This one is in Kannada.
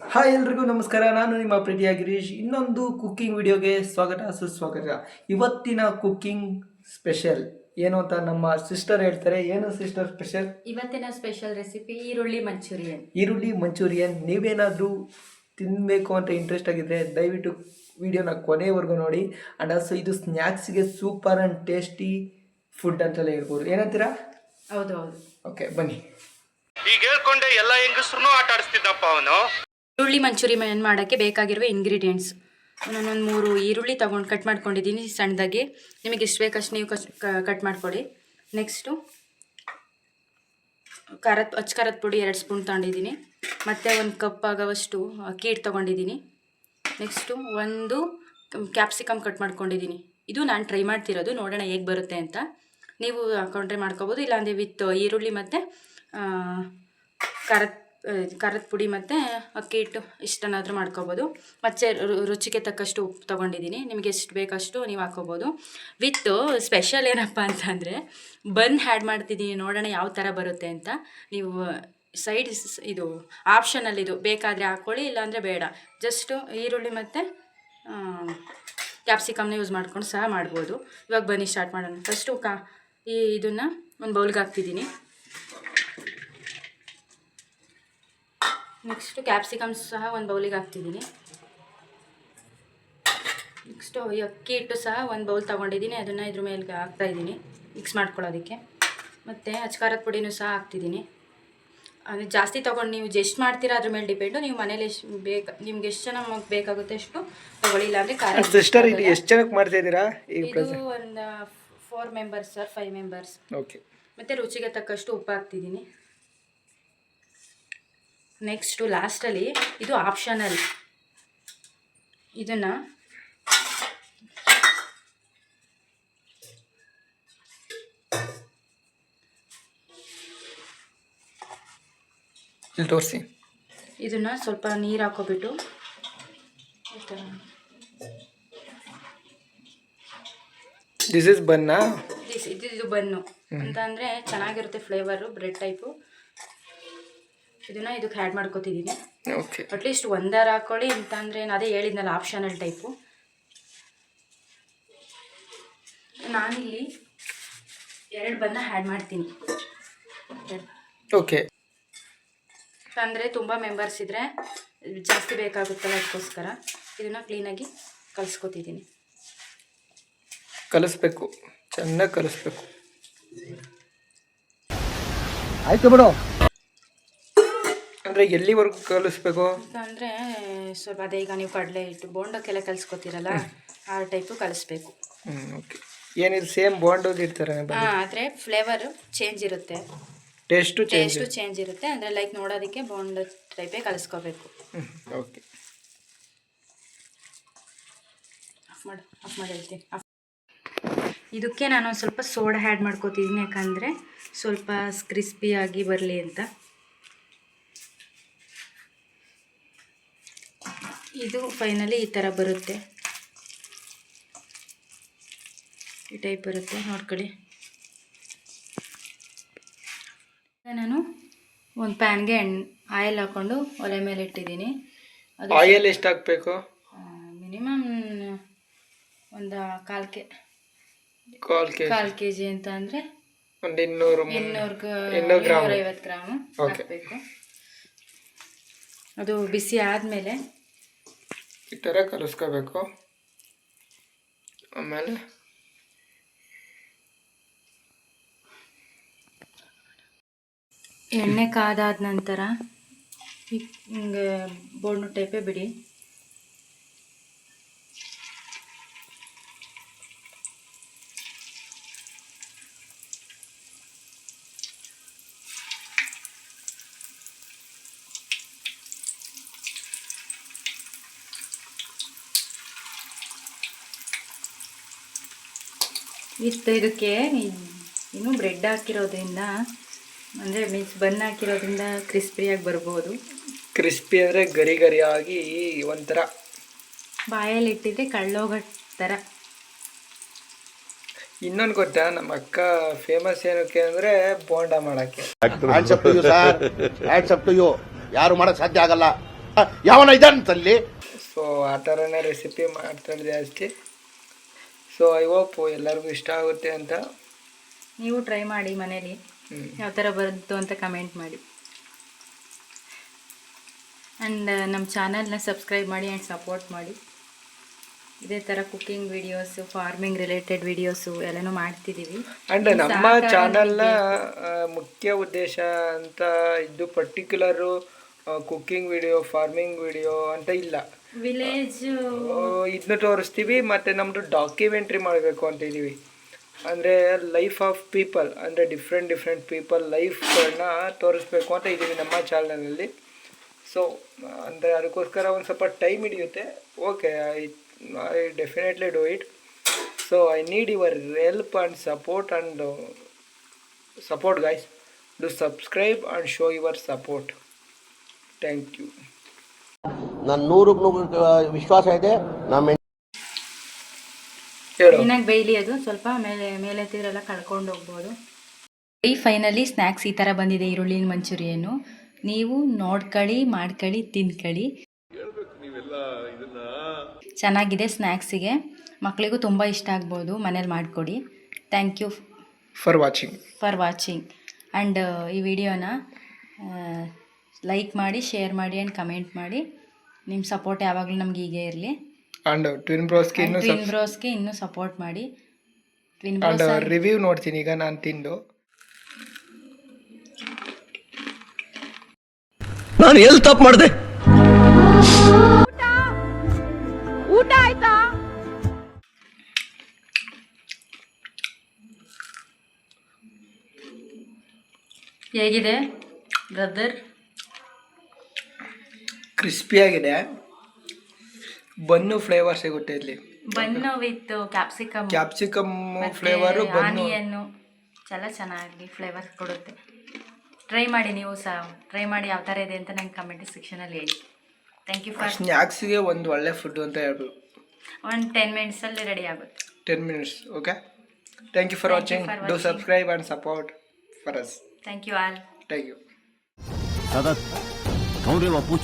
ಹಾಯ್ ಎಲ್ರಿಗೂ ನಮಸ್ಕಾರ. ನಾನು ನಿಮ್ಮ ಪ್ರೀತಿಯ ಗಿರೀಶ್. ಇನ್ನೊಂದು ಕುಕ್ಕಿಂಗ್ ವಿಡಿಯೋಗೆ ಸ್ವಾಗತ ಸುಸ್ವಾಗತ. ಇವತ್ತಿನ ಕುಕ್ಕಿಂಗ್ ಸ್ಪೆಷಲ್ ಏನು ಅಂತ ನಮ್ಮ ಸಿಸ್ಟರ್ ಹೇಳ್ತಾರೆ. ಏನು ಸಿಸ್ಟರ್ ಸ್ಪೆಷಲ್? ಇವತ್ತಿನ ಸ್ಪೆಷಲ್ ರೆಸಿಪಿ ಈರುಳ್ಳಿ ಮಂಚೂರಿಯನ್. ಈರುಳ್ಳಿ ಮಂಚೂರಿಯನ್. ನೀವೇನಾದರೂ ತಿನ್ನಬೇಕು ಅಂತ ಇಂಟ್ರೆಸ್ಟ್ ಆಗಿದ್ದರೆ ದಯವಿಟ್ಟು ವಿಡಿಯೋನ ಕೊನೆವರೆಗೂ ನೋಡಿ. ಆ್ಯಂಡ್ ಆಲ್ಸೋ ಇದು ಸ್ನ್ಯಾಕ್ಸ್ಗೆ ಸೂಪರ್ ಆ್ಯಂಡ್ ಟೇಸ್ಟಿ ಫುಡ್ ಅಂತಲೇ ಹೇಳ್ಬೋದು. ಏನಂತೀರಾ? ಹೌದು ಹೌದು. ಓಕೆ ಬನ್ನಿ. ಈಗ ಹೇಳ್ಕೊಂಡೆ ಎಲ್ಲ ಹೆಂಗಸ್ರು ಆಟ ಆಡಿಸ್ತಿದ್ದಪ್ಪ ಅವನು. ಈರುಳ್ಳಿ ಮಂಚೂರಿಯನ್ ಮಾಡೋಕ್ಕೆ ಬೇಕಾಗಿರುವ ಇಂಗ್ರೀಡಿಯೆಂಟ್ಸ್ ನಾನೊಂದು 3 ಈರುಳ್ಳಿ ತೊಗೊಂಡು ಕಟ್ ಮಾಡ್ಕೊಂಡಿದ್ದೀನಿ ಸಣ್ಣದಾಗಿ. ನಿಮಗೆ ಎಷ್ಟು ಬೇಕಷ್ಟು ನೀವು ಕಟ್ ಮಾಡಿಕೊಡಿ. ನೆಕ್ಸ್ಟು ಖಾರದ ಪುಡಿ 2 ಸ್ಪೂನ್ ತೊಗೊಂಡಿದ್ದೀನಿ. ಮತ್ತು 1 ಕಪ್ ಆಗೋವಷ್ಟು ಅಕ್ಕಿ ಹಿಟ್ಟು ತೊಗೊಂಡಿದ್ದೀನಿ. ನೆಕ್ಸ್ಟು 1 ಕ್ಯಾಪ್ಸಿಕಮ್ ಕಟ್ ಮಾಡ್ಕೊಂಡಿದ್ದೀನಿ. ಇದು ನಾನು ಟ್ರೈ ಮಾಡ್ತಿರೋದು, ನೋಡೋಣ ಹೇಗೆ ಬರುತ್ತೆ ಅಂತ. ನೀವು ಹಾಕೊಂಡ್ರೆ ಮಾಡ್ಕೋಬೋದು, ಇಲ್ಲಾಂದರೆ ವಿತ್ ಈರುಳ್ಳಿ ಮತ್ತು ಖಾರದ ಪುಡಿ ಮತ್ತು ಅಕ್ಕಿ ಹಿಟ್ಟು ಇಷ್ಟನ್ನಾದರೂ ಮಾಡ್ಕೋಬೋದು. ಮತ್ತು ರುಚಿಗೆ ತಕ್ಕಷ್ಟು ಉಪ್ಪು ತೊಗೊಂಡಿದ್ದೀನಿ. ನಿಮಗೆ ಎಷ್ಟು ಬೇಕಷ್ಟು ನೀವು ಹಾಕೋಬೋದು. ವಿತ್ ಸ್ಪೆಷಲ್ ಏನಪ್ಪ ಅಂತಂದರೆ ಬನ್ ಆ್ಯಡ್ ಮಾಡ್ತಿದ್ದೀನಿ, ನೋಡೋಣ ಯಾವ ಥರ ಬರುತ್ತೆ ಅಂತ. ನೀವು ಸೈಡ್ ಇದು ಆಪ್ಷನಲ್ಲಿ, ಇದು ಬೇಕಾದರೆ ಹಾಕ್ಕೊಳ್ಳಿ, ಇಲ್ಲಾಂದರೆ ಬೇಡ. ಜಸ್ಟು ಈರುಳ್ಳಿ ಮತ್ತು ಕ್ಯಾಪ್ಸಿಕಮ್ನ ಯೂಸ್ ಮಾಡ್ಕೊಂಡು ಸಹ ಮಾಡ್ಬೋದು. ಇವಾಗ ಬನ್ನಿ ಸ್ಟಾರ್ಟ್ ಮಾಡೋಣ. ಫಸ್ಟು ಇದನ್ನು ಒಂದು ಬೌಲ್ಗೆ ಹಾಕ್ತಿದ್ದೀನಿ. ನೆಕ್ಸ್ಟು ಕ್ಯಾಪ್ಸಿಕಮ್ಸ್ ಸಹ ಒಂದು ಬೌಲಿಗೆ ಹಾಕ್ತಿದ್ದೀನಿ. ನೆಕ್ಸ್ಟು ಈ ಅಕ್ಕಿ ಹಿಟ್ಟು ಸಹ ಒಂದು ಬೌಲ್ ತೊಗೊಂಡಿದ್ದೀನಿ, ಅದನ್ನು ಇದ್ರ ಮೇಲೆ ಹಾಕ್ತಾಯಿದ್ದೀನಿ ಮಿಕ್ಸ್ ಮಾಡ್ಕೊಳ್ಳೋದಕ್ಕೆ. ಮತ್ತು ಅಚ್ಕಾರದ ಪುಡಿನೂ ಸಹ ಹಾಕ್ತಿದ್ದೀನಿ. ಅದು ಜಾಸ್ತಿ ತೊಗೊಂಡು ನೀವು ಎಷ್ಟು ಮಾಡ್ತೀರಾ ಅದ್ರ ಮೇಲೆ ಡಿಪೆಂಡು. ನೀವು ಮನೇಲಿ ಎಷ್ಟು ನಿಮ್ಗೆ ಎಷ್ಟು ಜನ ಬೇಕಾಗುತ್ತೆ ಅಷ್ಟು ತೊಗೊಳ್ಳಿ, ಇಲ್ಲಾಂದರೆ ಖಾರ. ಸಿಸ್ಟರ್ ಇದು ಎಷ್ಟು ಜನಕ್ಕೆ ಮಾಡ್ತಾ ಇದ್ದೀರಾ? ಇದು ಒಂದು 4 ಮೆಂಬರ್ಸ್ ಸರ್, 5 ಮೆಂಬರ್ಸ್. ಓಕೆ. ಮತ್ತು ರುಚಿಗೆ ತಕ್ಕಷ್ಟು ಉಪ್ಪು ಹಾಕ್ತಿದ್ದೀನಿ. ನೆಕ್ಸ್ಟು ಲಾಸ್ಟಲ್ಲಿ ಇದು ಆಪ್ಷನಲ್, ಇದನ್ನು ಇಲ್ಲಿ ತೋರಿಸಿ. ಇದನ್ನು ಸ್ವಲ್ಪ ನೀರು ಹಾಕೋಬಿಟ್ಟು ದಿಸ್ ಇಸ್ ಬನ್ನಾ? ಇದು ಬನ್ನು ಅಂತ ಅಂದರೆ ಚೆನ್ನಾಗಿರುತ್ತೆ ಫ್ಲೇವರು, ಬ್ರೆಡ್ ಟೈಪು. ಇದನ್ನು ಇದಕ್ಕೆ ಆ್ಯಡ್ ಮಾಡ್ಕೊತಿದ್ದೀನಿ. ಓಕೆ. ಅಟ್ಲೀಸ್ಟ್ 1 ಹಾಕ್ಕೊಳ್ಳಿ, ಅಂತಂದರೆ ಅದೇ ಹೇಳಿದ್ನಲ್ಲ ಆಪ್ಷನಲ್ ಟೈಪು. ನಾನಿಲ್ಲಿ 2 ಬನ್ನ ಆ್ಯಡ್ ಮಾಡ್ತೀನಿ. ಓಕೆ. ಅಂದರೆ ತುಂಬ ಮೆಂಬರ್ಸ್ ಇದ್ದರೆ ಜಾಸ್ತಿ ಬೇಕಾಗುತ್ತಲ್ಲ, ಅದಕ್ಕೋಸ್ಕರ ಇದನ್ನು ಕ್ಲೀನಾಗಿ ಕಲಿಸ್ಕೊತಿದ್ದೀನಿ. ಕಲಿಸ್ಬೇಕು, ಚೆನ್ನಾಗಿ ಕಲಿಸ್ಬೇಕು. ಆಯ್ತು ಬಿಡು. ಅಂದರೆ ಎಲ್ಲಿವರೆಗೂ ಕಲಿಸ್ಬೇಕು? ಅಂದರೆ ಸ್ವಲ್ಪ ಅದೇ ಈಗ ನೀವು ಕಡಲೆ ಹಿಟ್ಟು ಬೋಂಡಕ್ಕೆಲ್ಲ ಕಲಿಸ್ಕೊತೀರಲ್ಲ, ಆ ಟೈಪು ಕಲಿಸ್ಬೇಕು. ಓಕೆ. ಏನಿದು ಸೇಮ್ ಬೋಂಡೋದು ಇರ್ತಾರೆ? ಹಾಂ, ಆದರೆ ಫ್ಲೇವರು ಚೇಂಜ್ ಇರುತ್ತೆ, ಟೇಸ್ಟು ಚೇಂಜ್ ಇರುತ್ತೆ. ಅಂದರೆ ಲೈಕ್ ನೋಡೋದಕ್ಕೆ ಬೋಂಡ ಟೈಪೇ ಕಲಿಸ್ಕೋಬೇಕು. ಓಕೆ. ಆಫ್ ಮಾಡಿ ಹೇಳ್ತೀನಿ. ಇದಕ್ಕೆ ನಾನು ಒಂದು ಸ್ವಲ್ಪ ಸೋಡಾ ಆ್ಯಡ್ ಮಾಡ್ಕೋತಿದ್ದೀನಿ, ಯಾಕಂದರೆ ಸ್ವಲ್ಪ ಕ್ರಿಸ್ಪಿಯಾಗಿ ಬರಲಿ ಅಂತ. ಇದು ಫೈನಲಿ ಈ ಥರ ಬರುತ್ತೆ, ಈ ಟೈಪ್ ಬರುತ್ತೆ, ನೋಡ್ಕೊಳ್ಳಿ. ನಾನು ಒಂದು ಪ್ಯಾನ್ಗೆ ಆಯಿಲ್ ಹಾಕ್ಕೊಂಡು ಒಲೆ ಮೇಲೆ ಇಟ್ಟಿದ್ದೀನಿ. ಅದು ಆಯಿಲ್ ಎಷ್ಟು ಹಾಕಬೇಕು? ಮಿನಿಮಮ್ ಒಂದು ಕಾಲು ಕೆ ಜಿ ಅಂತ ಅಂದರೆ ಒಂದು 250 ಗ್ರಾಮು ಹಾಕಬೇಕು. ಅದು ಬಿಸಿ ಆದಮೇಲೆ ಈ ಥರ ಕಲಿಸ್ಕೋಬೇಕು. ಆಮೇಲೆ ಎಣ್ಣೆ ಕಾದಾದ ನಂತರ ಹಿಂಗೆ ಬೋಂಡು ಟೈಪೇ ಬಿಡಿ. ಇದಕ್ಕೆ ಇನ್ನೂ ಬ್ರೆಡ್ ಹಾಕಿರೋದ್ರಿಂದ, ಅಂದರೆ ಮೀನ್ಸ್ ಬನ್ ಹಾಕಿರೋದ್ರಿಂದ ಕ್ರಿಸ್ಪಿಯಾಗಿ ಬರ್ಬೋದು. ಕ್ರಿಸ್ಪಿ ಅಂದರೆ ಗರಿ ಗರಿಯಾಗಿ ಒಂಥರ ಬಾಯಲ್ಲಿ ಇಟ್ಟಿದ್ರೆ ಕಳ್ಳೋಗೋ ಥರ. ಇನ್ನೊಂದು ಗೊತ್ತಾ, ನಮ್ಮ ಅಕ್ಕ ಫೇಮಸ್ ಏನಕ್ಕೆ ಅಂದರೆ ಬೋಂಡ ಮಾಡೋಕ್ಕೆ. ಯಾರು ಮಾಡಕ್ ಸಾಧ್ಯ ಆಗಲ್ಲ. ಯಾವನ ಇದ್ದಾನಂತಲ್ಲಿ. ಸೊ ಆ ಥರನೇ ರೆಸಿಪಿ ಮಾಡ್ತಾಳೆ ಜಾಸ್ತಿ. ಸೊ ಐ ಹೋಪ್ ಎಲ್ಲರಿಗೂ ಇಷ್ಟ ಆಗುತ್ತೆ ಅಂತ. ನೀವು ಟ್ರೈ ಮಾಡಿ ಮನೇಲಿ, ಯಾವ ಥರ ಬರುತ್ತೋ ಅಂತ ಕಮೆಂಟ್ ಮಾಡಿ. ಆ್ಯಂಡ್ ನಮ್ಮ ಚಾನಲ್ನ ಸಬ್ಸ್ಕ್ರೈಬ್ ಮಾಡಿ ಆ್ಯಂಡ್ ಸಪೋರ್ಟ್ ಮಾಡಿ. ಇದೇ ಥರ cooking videos, farming related videos ಎಲ್ಲನೂ ಮಾಡ್ತಿದ್ದೀವಿ. ಆ್ಯಂಡ್ ನಮ್ಮ ಚಾನಲ್ನ ಮುಖ್ಯ ಉದ್ದೇಶ ಅಂತ ಇದು particular cooking video, farming video ಅಂತ ಇಲ್ಲ. ವಿಲೇಜ್ ಇದನ್ನ ತೋರಿಸ್ತೀವಿ, ಮತ್ತು ನಮ್ಮದು ಡಾಕ್ಯುಮೆಂಟ್ರಿ ಮಾಡಬೇಕು ಅಂತ ಇದ್ದೀವಿ. ಅಂದರೆ ಲೈಫ್ ಆಫ್ ಪೀಪಲ್, ಅಂದರೆ ಡಿಫ್ರೆಂಟ್ ಪೀಪಲ್ ಲೈಫ್ಗಳನ್ನ ತೋರಿಸ್ಬೇಕು ಅಂತ ಇದ್ದೀವಿ ನಮ್ಮ ಚಾನಲಲ್ಲಿ. ಸೊ ಅಂದರೆ ಅದಕ್ಕೋಸ್ಕರ ಒಂದು ಸ್ವಲ್ಪ ಟೈಮ್ ಹಿಡಿಯುತ್ತೆ. Okay, I definitely do it. So I need your help and support guys. Do subscribe and show your support. Thank you. ನಾನು 100% ವಿಶ್ವಾಸ ಇದೆ. ನಮ್ಮ ಕ್ಲೀನಾಗಿ ಬೇಯಲಿ, ಅದು ಸ್ವಲ್ಪ ಮೇಲೆ ಎತ್ತಿದ್ರೆಲ್ಲ ಕಳ್ಕೊಂಡು ಹೋಗ್ಬೋದು. ಫೈನಲಿ ಸ್ನ್ಯಾಕ್ಸ್ ಈ ಥರ ಬಂದಿದೆ, ಈರುಳ್ಳಿನ ಮಂಚೂರಿಯನ್ನು. ನೀವು ನೋಡ್ಕೊಳ್ಳಿ, ಮಾಡ್ಕೊಳ್ಳಿ, ತಿನ್ಕೊಳ್ಳಿ. ಚೆನ್ನಾಗಿದೆ ಸ್ನ್ಯಾಕ್ಸಿಗೆ. ಮಕ್ಕಳಿಗೂ ತುಂಬ ಇಷ್ಟ ಆಗ್ಬೋದು, ಮನೇಲಿ ಮಾಡಿಕೊಡಿ. Thank you for watching. And ಈ ವಿಡಿಯೋನ ಲೈಕ್ ಮಾಡಿ, ಶೇರ್ ಮಾಡಿ ಆ್ಯಂಡ್ ಕಮೆಂಟ್ ಮಾಡಿ. ನಿಮ್ಮ ಸಪೋರ್ಟ್ ಯಾವಾಗಲೂ ನಮ್ಗೆ ಹೀಗೆ ಇರಲಿ. ಆ್ಯಂಡ್ ಟ್ವಿನ್ ಬ್ರೋಸ್ಗೆ ಇನ್ನೂ ಸಪೋರ್ಟ್ ಮಾಡಿ. ಆ್ಯಂಡ್ ರಿವ್ಯೂ ನೋಡ್ತೀನಿ ಈಗ ನಾನು ತಿಂದು. ನಾನು ಎಲ್ಲಿ ತಪ್ಪು ಮಾಡಿದೆ? ಊಟ ಆಯ್ತಾ? ಹೇಗಿದೆ ಬ್ರದರ್? ಕ್ರಿಸ್ಪಿಯಾಗಿದೆ. ಬನ್ನು ಫ್ಲೇವರ್ ಸಿಗುತ್ತೆ ಇಲ್ಲಿ. Bun with capsicum flavour, bun, onion ಚೆನ್ನಾಗಿ ಫ್ಲೇವರ್ ಕೊಡುತ್ತೆ. ಟ್ರೈ ಮಾಡಿ, ನೀವು ಸಹ ಟ್ರೈ ಮಾಡಿ. ಯಾವ ಥರ ಇದೆ ಅಂತ ನಂಗೆ ಕಮೆಂಟ್ ಸೆಕ್ಷನಲ್ಲಿ ಹೇಳಿ. Thank you for. ಸ್ನ್ಯಾಕ್ಸಿಗೆ ಒಂದು ಒಳ್ಳೆ ಫುಡ್ ಅಂತ ಹೇಳ್ಬೋದು. ಒಂದು 10 ಮಿನಿಟ್ಸಲ್ಲಿ ರೆಡಿ ಆಗುತ್ತೆ. 10 minutes. Okay, thank you for watching. Do subscribe and support for us. Thank you all. Thank you. दादा कौन रे वो पूछ